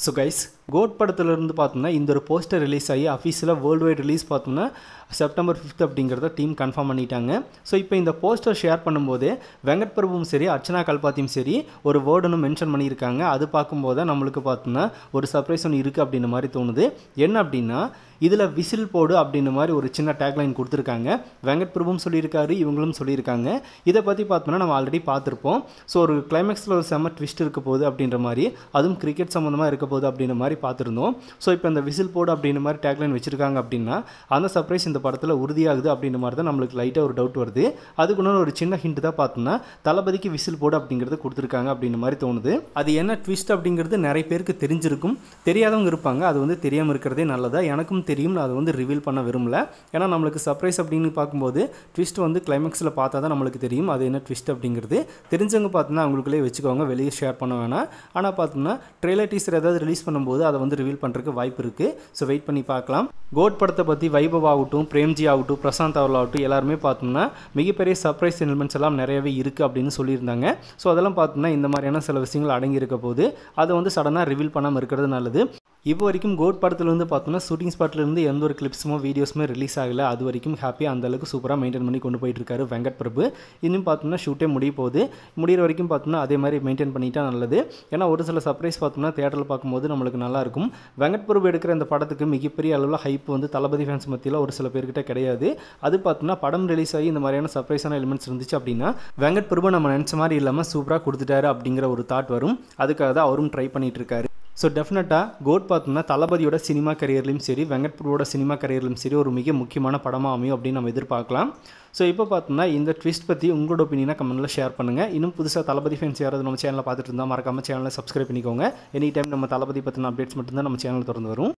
So guys code படத்துலேருந்து பார்த்தோம்னா இந்த ஒரு போஸ்டர் ரிலீஸ் ஆகி அஃபீஷியலாக வேர்ல்டு வைட் ரிலீஸ் பார்த்தோம்னா செப்டம்பர் 5 அப்படிங்கிறத டீம் கன்ஃபார்ம் பண்ணிட்டாங்க. ஸோ இப்போ இந்த போஸ்டர் ஷேர் பண்ணும்போதே வெங்கட் பிரபுவும் சரி அர்ச்சனா கல்பாத்தியும் சரி ஒரு வேர்டு ஒன்று மென்ஷன் பண்ணியிருக்காங்க. அது பார்க்கும்போது நம்மளுக்கு பார்த்தோம்னா ஒரு சர்ப்ரைஸ் ஒன்று இருக்குது அப்படின்ற மாதிரி தோணுது. என்ன அப்படின்னா இதில் விசில் போடு அப்படின்ற மாதிரி ஒரு சின்ன டேக்லைன் கொடுத்துருக்காங்க. வெங்கட் பிரபுவும் சொல்லியிருக்காரு, இவங்களும் சொல்லியிருக்காங்க. இதை பற்றி பார்த்தோம்னா நம்ம ஆல்ரெடி பார்த்துருப்போம். ஸோ ஒரு கிளைமேக்ஸில் ஒரு செம்ம ட்விஸ்ட் இருக்க போகுது அப்படின்ற மாதிரி, அதுவும் கிரிக்கெட் சம்மந்தமாக இருக்க போகுது அப்படின்ற மாதிரி பார்த்துருந்தோம். ஸோ இப்போ இந்த விசில் போடு அப்படின்ற மாதிரி டேக்லைன் வச்சுருக்காங்க அப்படின்னா அந்த சர்ப்ரைஸ் இந்த படத்தில் உறுதியாகுது அப்படின்ற மாதிரி தான் நம்மளுக்கு லைட்டாக ஒரு டவுட் வருது. அதுக்குன்னு ஒரு சின்ன ஹிண்ட் தான் பார்த்தோம்னா தளபதிக்கு விசில் போடு அப்படிங்கிறது கொடுத்துருக்காங்க அப்படின்ற மாதிரி தோணுது. அது என்ன ட்விஸ்ட் அப்படிங்கிறது நிறைய பேருக்கு தெரிஞ்சிருக்கும், தெரியாதவங்க இருப்பாங்க. அது வந்து தெரியாமல் இருக்கிறதே நல்லதா. எனக்கும் தெரியும், நான் அதை வந்து ரிவீல் பண்ண விரும்பல. ஏன்னா நம்மளுக்கு சர்ப்ரைஸ் அப்படின்னு பார்க்கும்போது ட்விஸ்ட் வந்து கிளைமேக்ஸில் பார்த்தா தான் நம்மளுக்கு தெரியும் அது என்ன ட்விஸ்ட் அப்படிங்கிறது. தெரிஞ்சவங்க பார்த்தோம்னா அவங்களுக்குள்ளே வச்சுக்கோங்க, வெளியே ஷேர் பண்ண வேணாம். ஆனால் பார்த்தோம்னா ட்ரெய்லர் டீசர் ஏதாவது ரிலீஸ் பண்ணும்போது அதை வந்து ரிவீல் பண்ணுறதுக்கு வாய்ப்பு இருக்குது. ஸோ வெயிட் பண்ணி பார்க்கலாம். கோட் படத்தை பற்றி வைபவ் ஆகட்டும், பிரேம்ஜி ஆகட்டும், பிரசாந்த் அவர்களாகட்டும் எல்லாருமே பார்த்தோம்னா மிகப்பெரிய சர்ப்ரைஸ் எலிமெண்ட்ஸ் எல்லாம் நிறையவே இருக்குது அப்படின்னு சொல்லியிருந்தாங்க. ஸோ அதெல்லாம் பார்த்தோம்னா இந்த மாதிரியான சில விஷயங்கள் அடங்கி இருக்க போது அதை வந்து சடனாக ரிவீல் பண்ணாமல் இருக்கிறது நல்லது. இப்போ வரைக்கும் கோட் படத்தில் வந்து பார்த்தோம்னா ஷூட்டிங் ஸ்பாட்லேருந்து எந்த ஒரு கிளிப்ஸுமோ வீடியோஸுமே ரிலீஸ் ஆகலை. அது வரைக்கும் ஹாப்பியாக அந்தளவுக்கு சூப்பராக மெயின்டைன் பண்ணி கொண்டு போயிட்டு இருக்காரு வெங்கட் பிரபு. இன்னும் பார்த்தோம்னா ஷூட்டே முடிகிற வரைக்கும் பார்த்தோம்னா அதே மாதிரி மெயின்டைன் பண்ணிட்டா நல்லது. ஏன்னா ஒரு சில சர்ப்ரைஸ் பார்த்தோம்னா தியேட்டரில் பார்க்கும்போது நம்மளுக்கு நல்லாயிருக்கும். வெங்கட் பிரபு எடுக்கிற இந்த படத்துக்கு மிகப்பெரிய அளவில் ஹைப் வந்து தளபதி ஃபேன்ஸ் மத்தியில் ஒரு சில பேர்கிட்ட கிடையாது. அது பார்த்தோம்னா படம் ரிலீஸ் ஆகி இந்த மாதிரியான சர்ப்ரைஸான எலிமெண்ட்ஸ் இருந்துச்சு அப்படின்னா வெங்கட் பிரபு நம்ம நினச்ச மாதிரி இல்லாமல் சூப்பராக கொடுத்துட்டாரு அப்படிங்கிற ஒரு தாட் வரும். அதுக்காக தான் அவரும் ட்ரை பண்ணிட்டு இருக்காரு. ஸோ டெஃபினட்டாக கோட் பார்த்தோம்னா தளபதியோட சினிமா கரியர்லையும் சரி வெங்கட் பிரபுவோட சினிமா கரியர்லையும் சரி ஒரு மிக முக்கியமான படமாக அமையும் அப்படின்னு நம்ம எதிர்பார்க்கலாம். ஸோ இப்போ பார்த்தோம்னா இந்த ட்விஸ்ட் பற்றி உங்களோட ஒப்பீனியனை கமெண்ட்டில் ஷேர் பண்ணுங்கள். இன்னும் புதுசாக தளபதி ஃபேன்ஸ் யாராவது நம்ம சேனலில் பார்த்துட்டு இருந்தால் மறக்காமல் சேனலை சப்ஸ்கிரைப் பண்ணிக்கோங்க. எனி டைம் நம்ம தளபதி பற்றின அப்டேட்ஸ் மட்டும்தான் நம்ம சேனலில் திறந்து வரும்.